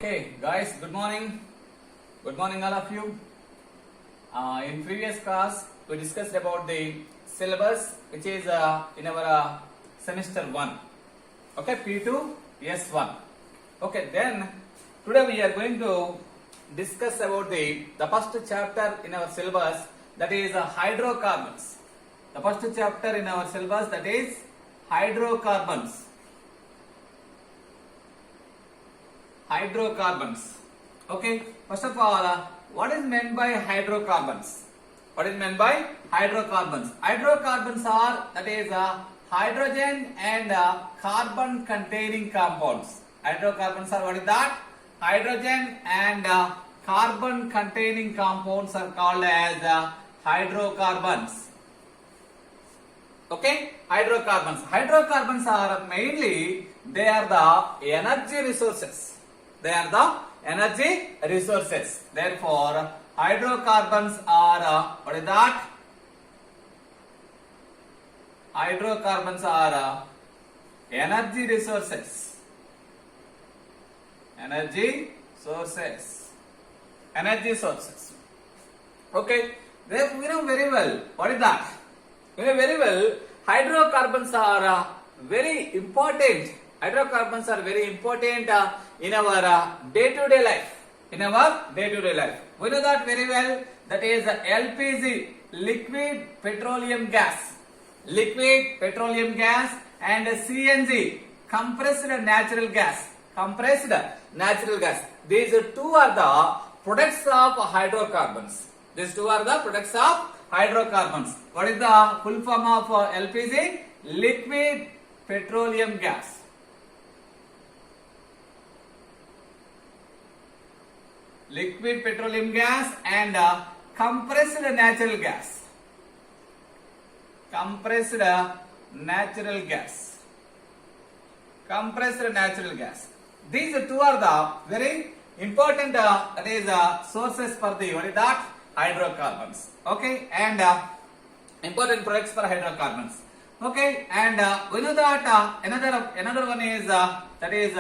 Okay, guys, good morning. Good morning, all of you. In previous class, we discussed about the syllabus, which is in our semester 1. Okay, P2, S1. Okay, then today we are going to discuss about the first chapter in our syllabus, that is hydrocarbons. The first chapter in our syllabus, that is hydrocarbons. Hydrocarbons. Okay, first of all, what is meant by hydrocarbons? What is meant by hydrocarbons? Hydrocarbons are, that is hydrogen and carbon containing compounds. Hydrocarbons are, what is that? Hydrogen and carbon containing compounds are called as hydrocarbons. Okay, hydrocarbons. Hydrocarbons are mainly, they are the energy resources. They are the energy resources. Therefore, hydrocarbons are what is that? Hydrocarbons are energy resources. Energy sources. Energy sources. Okay, we know very well what is that. We know very well hydrocarbons are very important. Hydrocarbons are very important in our day-to-day life. In our day-to-day life. We know that very well. That is LPG, liquid petroleum gas. Liquid petroleum gas and CNG, compressed natural gas. Compressed natural gas. These two are the products of hydrocarbons. These two are the products of hydrocarbons. What is the full form of LPG? Liquid petroleum gas. Liquid petroleum gas and compressed natural gas. Compressed natural gas. Compressed natural gas. These two are the very important sources for the what is that? Hydrocarbons. Okay, and important products for hydrocarbons. Okay, and we know that another one is that is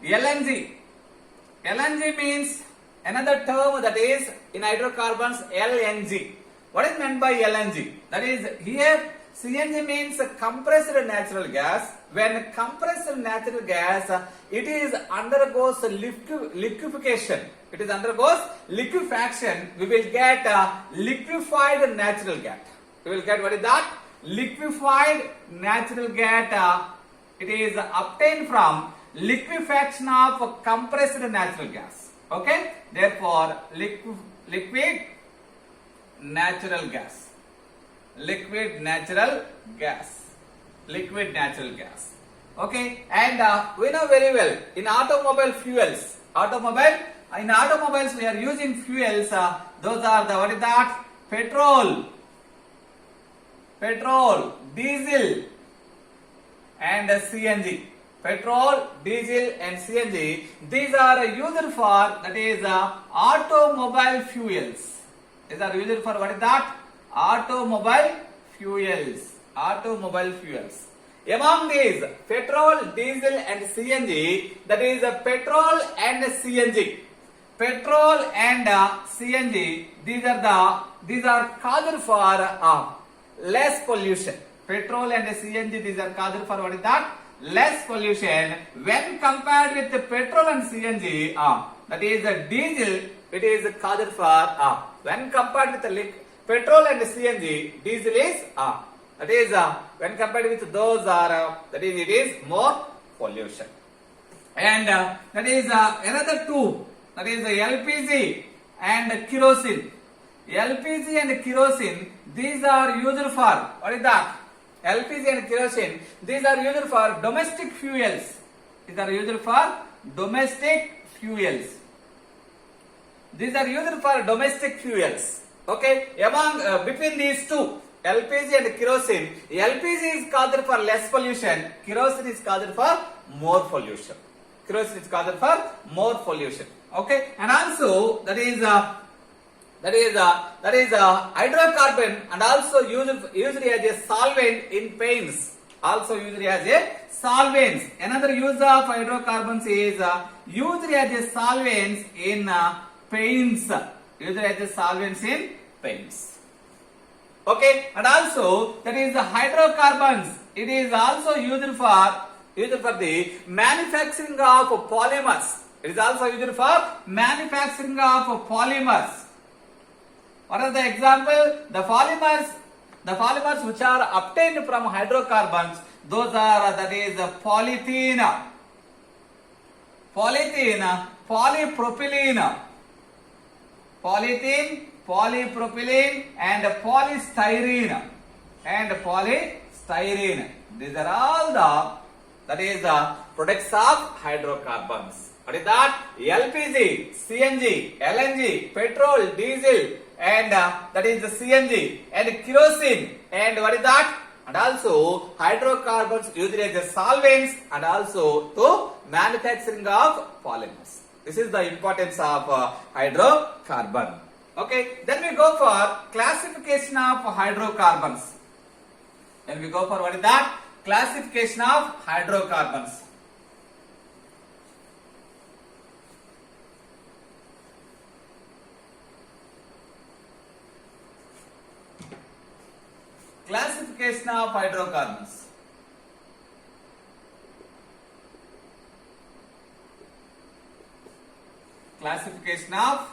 LNG. LNG means another term, that is in hydrocarbons LNG. What is meant by LNG? That is, here CNG means compressed natural gas. When compressed natural gas, it is undergoes liquefaction. It is undergoes liquefaction. We will get liquefied natural gas. We will get what is that? Liquefied natural gas. It is obtained from liquefaction of compressed natural gas. Okay, therefore liquid natural gas. Liquid natural gas. Liquid natural gas. Okay, and we know very well in automobile fuels. In automobiles we are using fuels. Those are the what is that? Petrol, diesel, and CNG. Petrol, diesel, and CNG. These are used for, that is automobile fuels. These are used for what is that? Automobile fuels. Automobile fuels. Among these, petrol, diesel, and CNG, that is petrol and CNG. Petrol and CNG, these are caused for less pollution. Petrol and CNG, these are caused for what is that? Less pollution when compared with the petrol and CNG. That is diesel, it is caused for when compared with the petrol and CNG, diesel is that is when compared with those are that is it is more pollution. And that is another two, that is LPG and kerosene. LPG and kerosene, these are used for what is that? LPG and kerosene, these are used for domestic fuels. These are used for domestic fuels. These are used for domestic fuels. Okay, among between these two, LPG and kerosene, LPG is caused for less pollution. Kerosene is caused for more pollution. Kerosene is caused for more pollution. Okay, and also that is hydrocarbon and also usually as a solvent in paints. Also usually as a solvents. Another use of hydrocarbons is used as a solvents in paints. Used as a solvents in paints. Okay, and also that is the hydrocarbons. It is also used for the manufacturing of polymers. It is also used for manufacturing of polymers. What are the example? The polymers which are obtained from hydrocarbons, those are that is polythene, polypropylene, and polystyrene. These are all the products of hydrocarbons. What is that? LPG, CNG, LNG, petrol, diesel, and that is the CNG, and kerosene, and what is that? And also hydrocarbons used as solvents and also to manufacturing of polymers. This is the importance of hydrocarbon. Okay, then we go for classification of hydrocarbons. Then we go for what is that? Classification of hydrocarbons. Classification of hydrocarbons. Classification of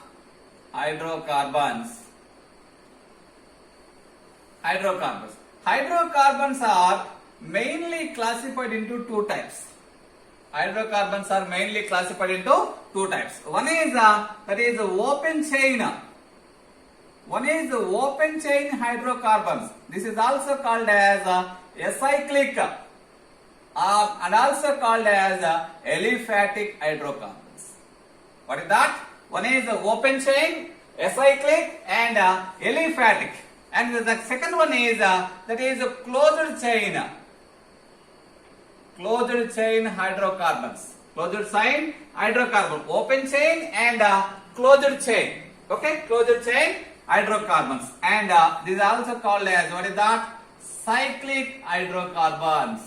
hydrocarbons. Hydrocarbons are mainly classified into two types. Hydrocarbons are mainly classified into two types. One is that is open chain. One is open chain hydrocarbons. This is also called as acyclic and also called as aliphatic hydrocarbons. What is that? One is open chain, acyclic, and aliphatic. And the second one is that is closed chain. Closed chain hydrocarbons. Closed chain hydrocarbon. Open chain and closed chain. Okay, closed chain hydrocarbons. And this is also called as what is that? Cyclic hydrocarbons.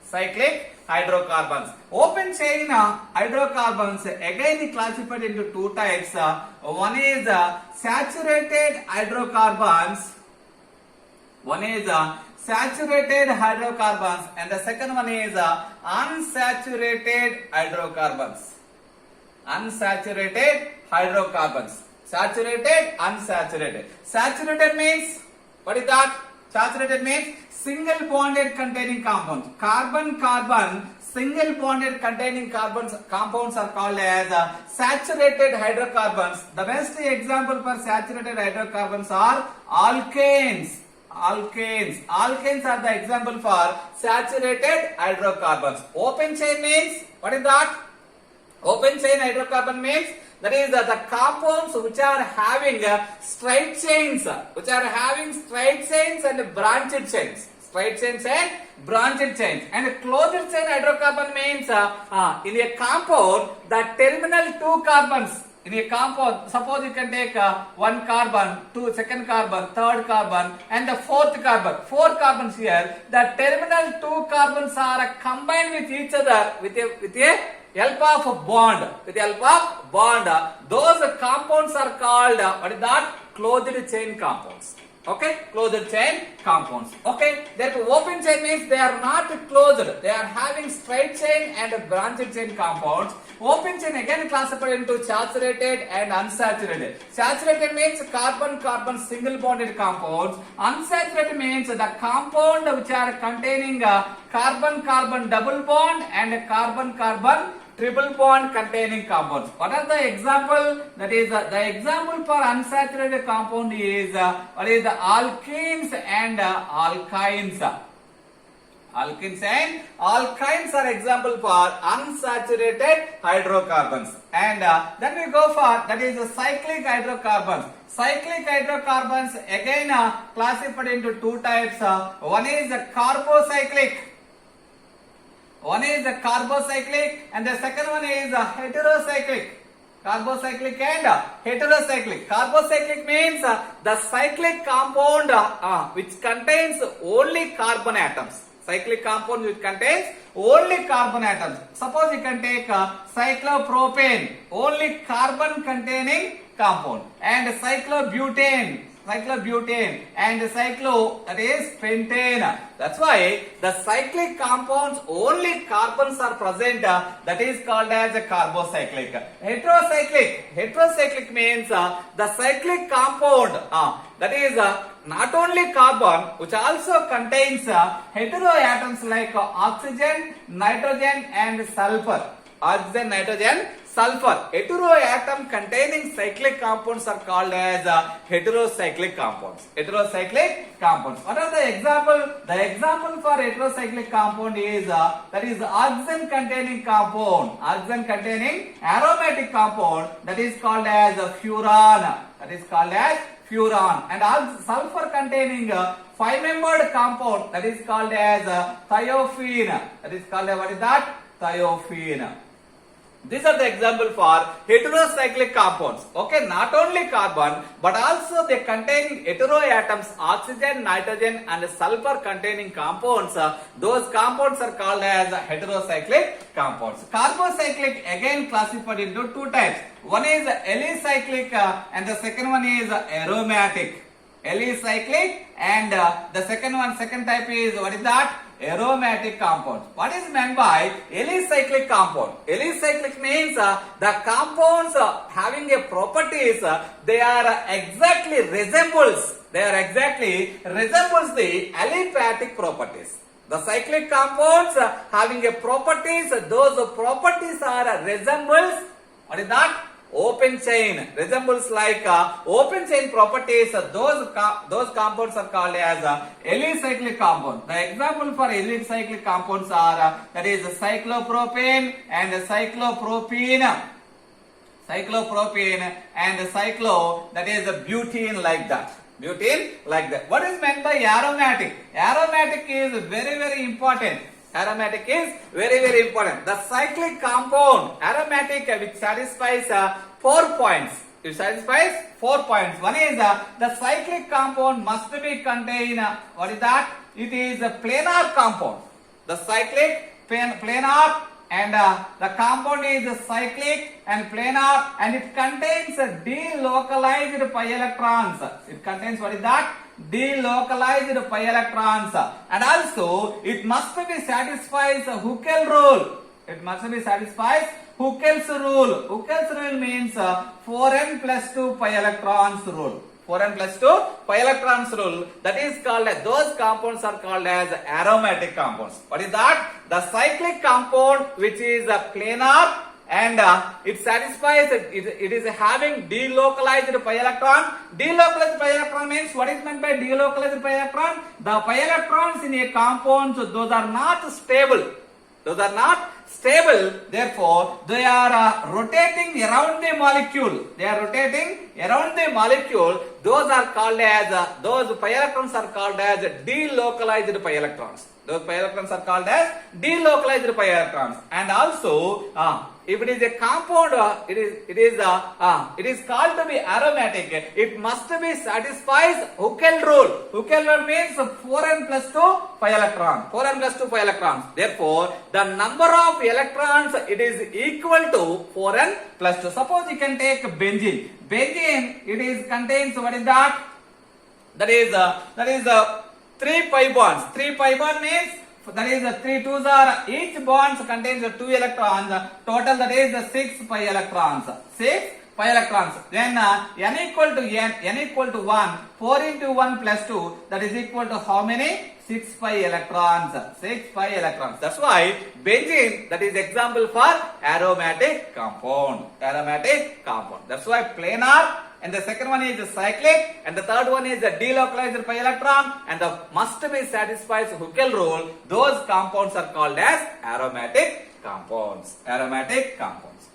Cyclic hydrocarbons. Open chain hydrocarbons again classified into two types. One is saturated hydrocarbons. One is saturated hydrocarbons, and the second one is unsaturated hydrocarbons. Unsaturated hydrocarbons. Saturated, unsaturated. Saturated means, what is that? Saturated means single bonded containing compounds. Carbon-carbon single bonded containing compounds are called as saturated hydrocarbons. The best example for saturated hydrocarbons are alkanes. Alkanes are the example for saturated hydrocarbons. Open chain means, what is that? Open chain hydrocarbon means that is the compounds which are having straight chains, and branched chains. Straight chains and branched chains. And closed chain hydrocarbon means in a compound the terminal two carbons. In a compound, suppose you can take one carbon, second carbon, third carbon, and the fourth carbon. Four carbons here. The terminal two carbons are combined with each other with a help of bond. With the help of bond, those compounds are called what is that? Closed chain compounds. Okay, closed chain compounds. Okay, therefore open chain means they are not closed. They are having straight chain and branched chain compounds. Open chain again classified into saturated and unsaturated. Saturated means carbon-carbon single bonded compounds. Unsaturated means the compound which are containing carbon-carbon double bond and carbon-carbon triple bond containing compounds. What are the example? That is the example for unsaturated compound is what is the alkenes and alkynes. Alkenes and alkynes are example for unsaturated hydrocarbons. And then we go for that is the cyclic hydrocarbons. Cyclic hydrocarbons again classified into two types. One is the carbocyclic. And the second one is heterocyclic. Carbocyclic and heterocyclic. Carbocyclic means the cyclic compound which contains only carbon atoms. Cyclic compound which contains only carbon atoms. Suppose you can take cyclopropane, only carbon containing compound, and cyclobutane, and cyclo, that is pentane. That's why the cyclic compounds only carbons are present, that is called as a carbocyclic. Heterocyclic means the cyclic compound that is not only carbon which also contains heteroatoms like oxygen, nitrogen and sulfur. Oxygen, nitrogen, sulfur. Heteroatom containing cyclic compounds are called as heterocyclic compounds. Heterocyclic compounds. What are the example? The example for heterocyclic compound is that is oxygen containing compound. Oxygen containing aromatic compound, that is called as furan. That is called as furan. And sulfur containing 5-membered compound, that is called as thiophene. That is called what is that? Thiophene. These are the example for heterocyclic compounds. Okay, not only carbon but also they contain heteroatoms, oxygen, nitrogen and sulfur containing compounds. Those compounds are called as heterocyclic compounds. Carbocyclic again classified into two types. One is alicyclic and the second one is aromatic. Alicyclic and the second type is what is that? Aromatic compounds. What is meant by alicyclic compound? Alicyclic means the compounds having a properties they are exactly resembles the aliphatic properties. The cyclic compounds having a properties, those properties are resembles what is that? Open chain, resembles like open chain properties. Those compounds are called as alicyclic compound. The example for alicyclic compounds are that is cyclopropane and cyclopropene and cyclo, that is butene like that. What is meant by aromatic? Aromatic is very important. Aromatic is very important. The cyclic compound aromatic which satisfies 4 points. It satisfies 4 points. One is the cyclic compound must be contain what is that? It is a planar compound. The cyclic planar and the compound is cyclic and planar and it contains delocalized pi electrons. It contains what is that? Delocalized pi electrons, and also it must be satisfies Huckel rule. It must be satisfies Huckel's rule. Huckel's rule means 4n plus 2 pi electrons rule. 4n plus 2 pi electrons rule. That is called as, those compounds are called as aromatic compounds. What is that? The cyclic compound which is a planar and it satisfies it is having delocalized pi electron. Delocalized pi electron means what is meant by delocalized pi electron? The pi electrons in a compound, so those are not stable. Therefore, they are rotating around the molecule. Those are called as those pi electrons are called as delocalized pi electrons. Those pi electrons are called as delocalized pi electrons. And also, if it is a compound, it is called to be aromatic. It must be satisfies Huckel rule. Huckel rule means 4n plus 2 pi electron. 4n plus 2 pi electrons. Therefore, the number of electrons it is equal to 4n plus 2. Suppose you can take benzene. Benzene it is contains what is that? That is 3 pi bonds. 3 pi bond means that is 3 twos are each bonds contains 2 electrons. Total that is 6 pi electrons. 6 pi electrons. Then n equal to 1. 4 into 1 plus 2 that is equal to how many? 6 pi electrons. 6 pi electrons. That's why benzene that is example for aromatic compound. That's why planar. And the second one is cyclic, and the third one is the delocalized pi electron, and the must be satisfies Huckel rule. Those compounds are called as aromatic compounds.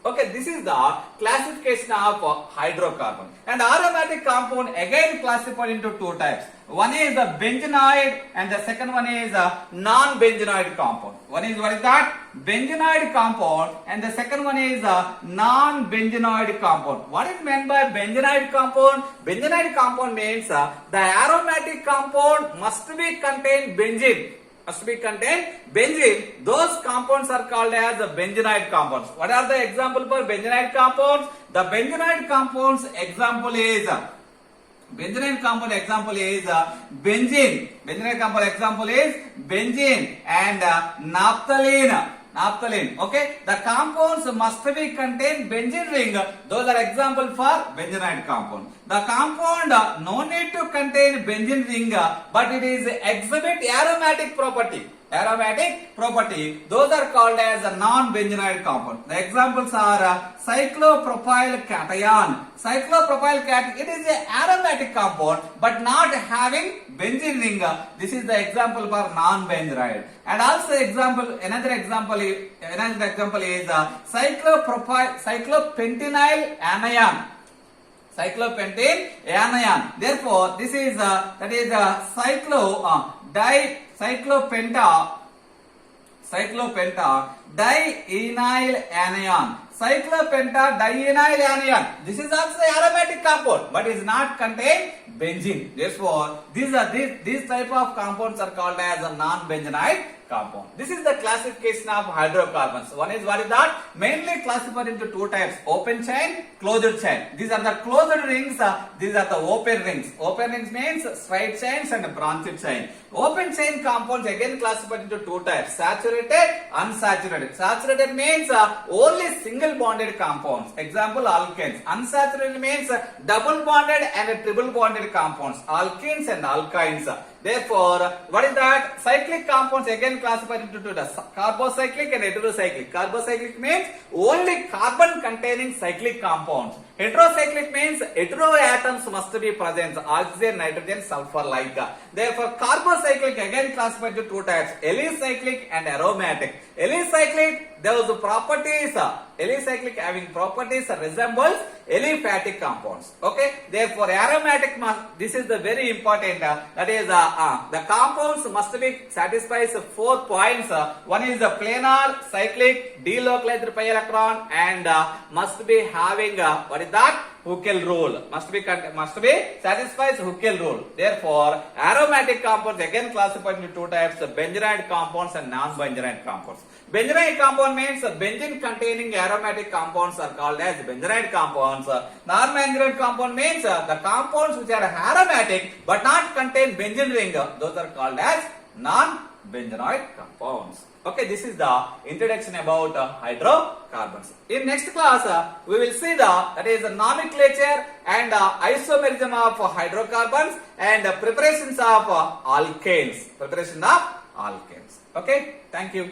Okay, this is the classification of hydrocarbon. And aromatic compound again classified into two types. One is the benzenoid and the second one is a non-benzenoid compound. One is what is that? Benzenoid compound and the second one is a non-benzenoid compound. What is meant by benzenoid compound? Benzenoid compound means the aromatic compound must be contain benzene. must be contain benzene. Those compounds are called as the benzenide compounds. What are the example for benzenide compounds? The benzenide compounds example is benzenide compound example is benzene. Benzenide compound example is benzene and naphthalene. Naphthalene. Okay, the compounds must be contain benzene ring. Those are example for benzenide compound. The compound no need to contain benzene ring, but it is exhibit aromatic property. Aromatic property. Those are called as a non-benzenide compound. The examples are cyclopropyl cation. Cyclopropyl cation, it is an aromatic compound but not having benzene ring. This is the example for non-benzenide. And also another example is cyclopentenyl anion. Cyclopentane anion. Therefore, this is cyclopenta dienyl anion. Cyclopenta dienyl anion. This is also aromatic compound, but is not contain benzene. Therefore, these type of compounds are called as a non-benzenide compound. This is the classification of hydrocarbons. One is what is that? Mainly classified into two types: open chain, closed chain. These are the closed rings. These are the open rings. Open rings means straight chains and branched chain. Open chain compounds again classified into two types: saturated, unsaturated. Saturated means only single bonded compounds. Example, alkanes. Unsaturated means double bonded and triple bonded compounds. Alkenes and alkynes. Therefore, what is that? Cyclic compounds again classified into two types: carbocyclic and heterocyclic. Carbocyclic means only carbon containing cyclic compounds. Heterocyclic means heteroatoms must be present: oxygen, nitrogen, sulfur like. Therefore, carbocyclic again classified into two types: alicyclic and aromatic. Alicyclic, those properties, alicyclic having properties resembles aliphatic compounds. Okay. Therefore, aromatic this is the very important. That is the compounds must be satisfies 4 points. One is the planar, cyclic, delocalized pi electron, and must be having what is that? Huckel rule. Must be satisfies Huckel rule. Therefore, aromatic compounds again classified into two types: benzenide compounds and non-benzenide compounds. Benzenide compound means benzene containing aromatic compounds are called as benzenide compounds. Non-benzenide compound means the compounds which are aromatic but not contain benzene ring. Those are called as non-benzenide compounds. Okay, this is the introduction about hydrocarbons. In next class, we will see that is the nomenclature and isomerism of hydrocarbons and preparations of alkanes. Preparation of alkanes. Okay, thank you.